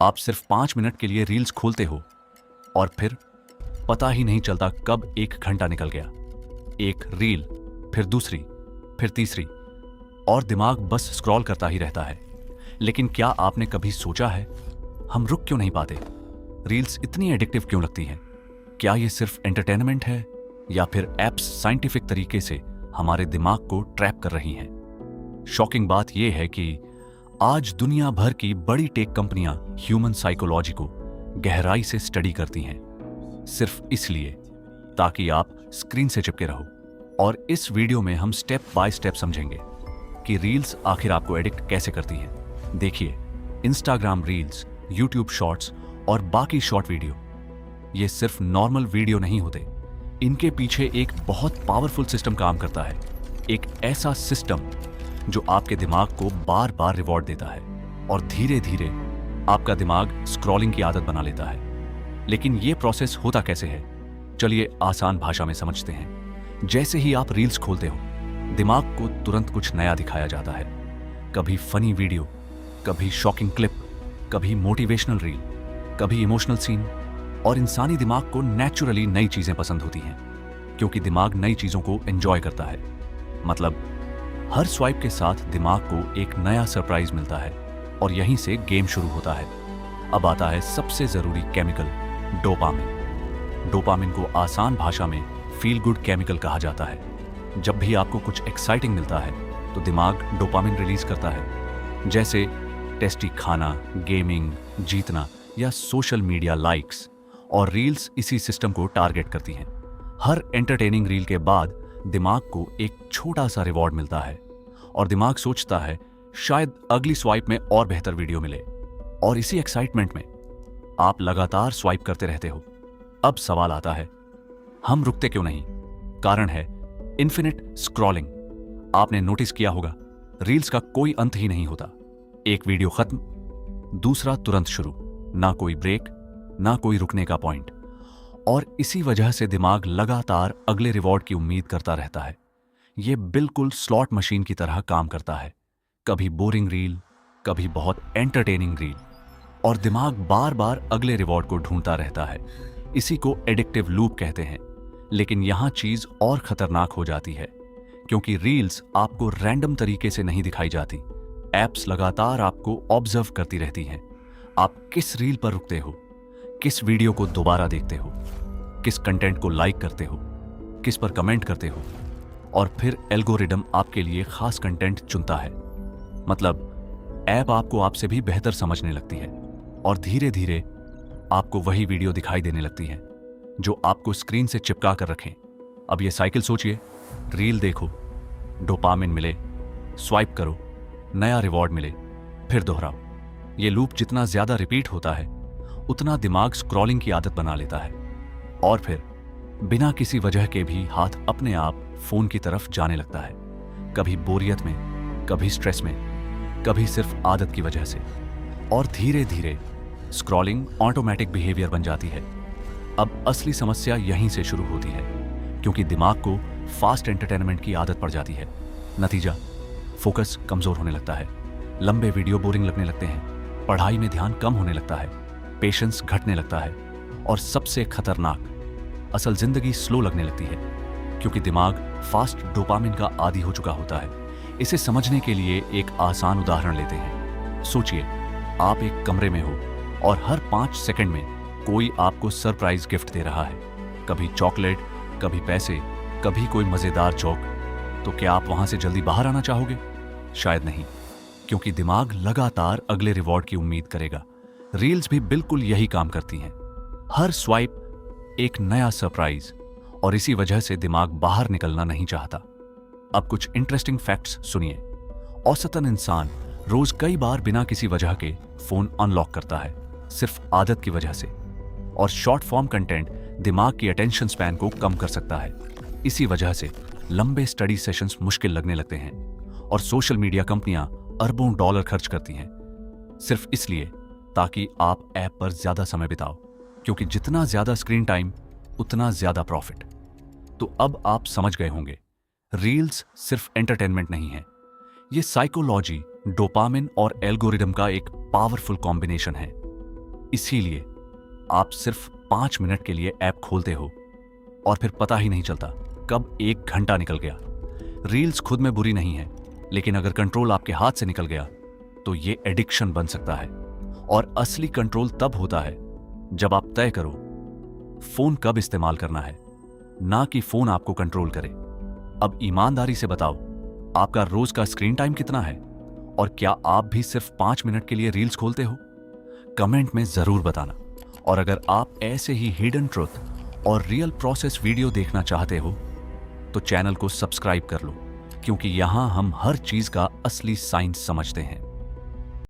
आप सिर्फ 5 मिनट के लिए रील्स खोलते हो और फिर पता ही नहीं चलता कब 1 घंटा निकल गया। एक रील, फिर दूसरी, फिर तीसरी, और दिमाग बस स्क्रॉल करता ही रहता है। लेकिन क्या आपने कभी सोचा है, हम रुक क्यों नहीं पाते? रील्स इतनी एडिक्टिव क्यों लगती हैं? क्या ये सिर्फ एंटरटेनमेंट है या फिर एप्स साइंटिफिक तरीके से हमारे दिमाग को ट्रैप कर रही हैं? शॉकिंग बात यह है कि आज दुनिया भर की बड़ी टेक कंपनियां ह्यूमन साइकोलॉजी को गहराई से स्टडी करती हैं, सिर्फ इसलिए ताकि आप स्क्रीन से चिपके रहो। और इस वीडियो में हम स्टेप बाय स्टेप समझेंगे कि रील्स आखिर आपको एडिक्ट कैसे करती हैं। देखिए, इंस्टाग्राम रील्स, यूट्यूब शॉर्ट्स और बाकी शॉर्ट वीडियो, ये सिर्फ नॉर्मल वीडियो नहीं होते। इनके पीछे एक बहुत पावरफुल सिस्टम काम करता है, एक ऐसा सिस्टम जो आपके दिमाग को बार बार रिवॉर्ड देता है और धीरे धीरे आपका दिमाग स्क्रॉलिंग की आदत बना लेता है। लेकिन यह प्रोसेस होता कैसे है? चलिए आसान भाषा में समझते हैं। जैसे ही आप रील्स खोलते हो, दिमाग को तुरंत कुछ नया दिखाया जाता है। कभी फनी वीडियो, कभी शॉकिंग क्लिप, कभी मोटिवेशनल रील, कभी इमोशनल सीन। और इंसानी दिमाग को नेचुरली नई चीजें पसंद होती हैं, क्योंकि दिमाग नई चीजों को एंजॉय करता है। मतलब हर स्वाइप के साथ दिमाग को एक नया सरप्राइज मिलता है और यहीं से गेम शुरू होता है। अब आता है सबसे जरूरी केमिकल, डोपामिन। डोपामिन को आसान भाषा में फील गुड केमिकल कहा जाता है। जब भी आपको कुछ एक्साइटिंग मिलता है तो दिमाग डोपामिन रिलीज करता है, जैसे टेस्टी खाना, गेमिंग, जीतना या सोशल मीडिया लाइक्स। और रील्स इसी सिस्टम को टारगेट करती हैं। हर एंटरटेनिंग रील के बाद दिमाग को एक छोटा सा रिवॉर्ड मिलता है और दिमाग सोचता है शायद अगली स्वाइप में और बेहतर वीडियो मिले। और इसी एक्साइटमेंट में आप लगातार स्वाइप करते रहते हो। अब सवाल आता है, हम रुकते क्यों नहीं? कारण है इन्फिनिट स्क्रॉलिंग। आपने नोटिस किया होगा, रील्स का कोई अंत ही नहीं होता। एक वीडियो खत्म, दूसरा तुरंत शुरू, ना कोई ब्रेक, ना कोई रुकने का पॉइंट। और इसी वजह से दिमाग लगातार अगले रिवॉर्ड की उम्मीद करता रहता है। यह बिल्कुल स्लॉट मशीन की तरह काम करता है। कभी बोरिंग रील, कभी बहुत एंटरटेनिंग रील, और दिमाग बार बार अगले रिवॉर्ड को ढूंढता रहता है। इसी को एडिक्टिव लूप कहते हैं। लेकिन यहां चीज और खतरनाक हो जाती है, क्योंकि रील्स आपको रैंडम तरीके से नहीं दिखाई जाती। एप्स लगातार आपको ऑब्जर्व करती रहती हैं। आप किस रील पर रुकते हो, किस वीडियो को दोबारा देखते हो, किस कंटेंट को लाइक करते हो, किस पर कमेंट करते हो, और फिर एल्गोरिदम आपके लिए खास कंटेंट चुनता है। मतलब ऐप आपको आपसे भी बेहतर समझने लगती है और धीरे धीरे आपको वही वीडियो दिखाई देने लगती है जो आपको स्क्रीन से चिपका कर रखें। अब ये साइकिल सोचिए, रील देखो, डोपामिन मिले, स्वाइप करो, नया रिवॉर्ड मिले, फिर दोहराओ। ये लूप जितना ज्यादा रिपीट होता है, उतना दिमाग स्क्रॉलिंग की आदत बना लेता है और फिर बिना किसी वजह के भी हाथ अपने आप फोन की तरफ जाने लगता है। कभी बोरियत में, कभी स्ट्रेस में, कभी सिर्फ आदत की वजह से। और धीरे धीरे स्क्रॉलिंग ऑटोमेटिक बिहेवियर बन जाती है। अब असली समस्या यहीं से शुरू होती है, क्योंकि दिमाग को फास्ट एंटरटेनमेंट की आदत पड़ जाती है। नतीजा, फोकस कमजोर होने लगता है, लंबे वीडियो बोरिंग लगने लगते हैं, पढ़ाई में ध्यान कम होने लगता है, पेशेंस घटने लगता है, और सबसे खतरनाक, असल जिंदगी स्लो लगने लगती है, क्योंकि दिमाग फास्ट डोपामिन का आदी हो चुका होता है। इसे समझने के लिए एक आसान उदाहरण लेते हैं। सोचिए, आप एक कमरे में हो और हर 5 सेकंड में कोई आपको सरप्राइज गिफ्ट दे रहा है। कभी चॉकलेट, कभी पैसे, कभी कोई मजेदार जोक। तो क्या आप वहां से जल्दी बाहर आना चाहोगे? शायद नहीं, क्योंकि दिमाग लगातार अगले रिवॉर्ड की उम्मीद करेगा। रील्स भी बिल्कुल यही काम करती हैं। हर स्वाइप एक नया सरप्राइज, और इसी वजह से दिमाग बाहर निकलना नहीं चाहता। अब कुछ इंटरेस्टिंग फैक्ट्स सुनिए। औसतन इंसान रोज कई बार बिना किसी वजह के फोन अनलॉक करता है, सिर्फ आदत की वजह से। और शॉर्ट फॉर्म कंटेंट दिमाग की अटेंशन स्पैन को कम कर सकता है। इसी वजह से लंबे स्टडी सेशंस मुश्किल लगने लगते हैं और सोशल मीडिया कंपनियां अरबों डॉलर खर्च करती हैं सिर्फ इसलिए ताकि आप ऐप पर ज्यादा समय बिताओ, क्योंकि जितना ज्यादा स्क्रीन टाइम उतना ज्यादा प्रॉफिट। तो अब आप समझ गए होंगे, रील्स सिर्फ एंटरटेनमेंट नहीं है, ये साइकोलॉजी, डोपामिन और एल्गोरिदम का एक पावरफुल कॉम्बिनेशन है। इसीलिए आप सिर्फ 5 मिनट के लिए ऐप खोलते हो और फिर पता ही नहीं चलता कब 1 घंटा निकल गया। रील्स खुद में बुरी नहीं है, लेकिन अगर कंट्रोल आपके हाथ से निकल गया तो ये एडिक्शन बन सकता है। और असली कंट्रोल तब होता है जब आप तय करो फोन कब इस्तेमाल करना है, ना कि फोन आपको कंट्रोल करे। अब ईमानदारी से बताओ, आपका रोज का स्क्रीन टाइम कितना है और क्या आप भी सिर्फ 5 मिनट के लिए रील्स खोलते हो? कमेंट में जरूर बताना। और अगर आप ऐसे ही हिडन ट्रुथ और रियल प्रोसेस वीडियो देखना चाहते हो तो चैनल को सब्सक्राइब कर लो, क्योंकि यहां हम हर चीज का असली साइंस समझते हैं।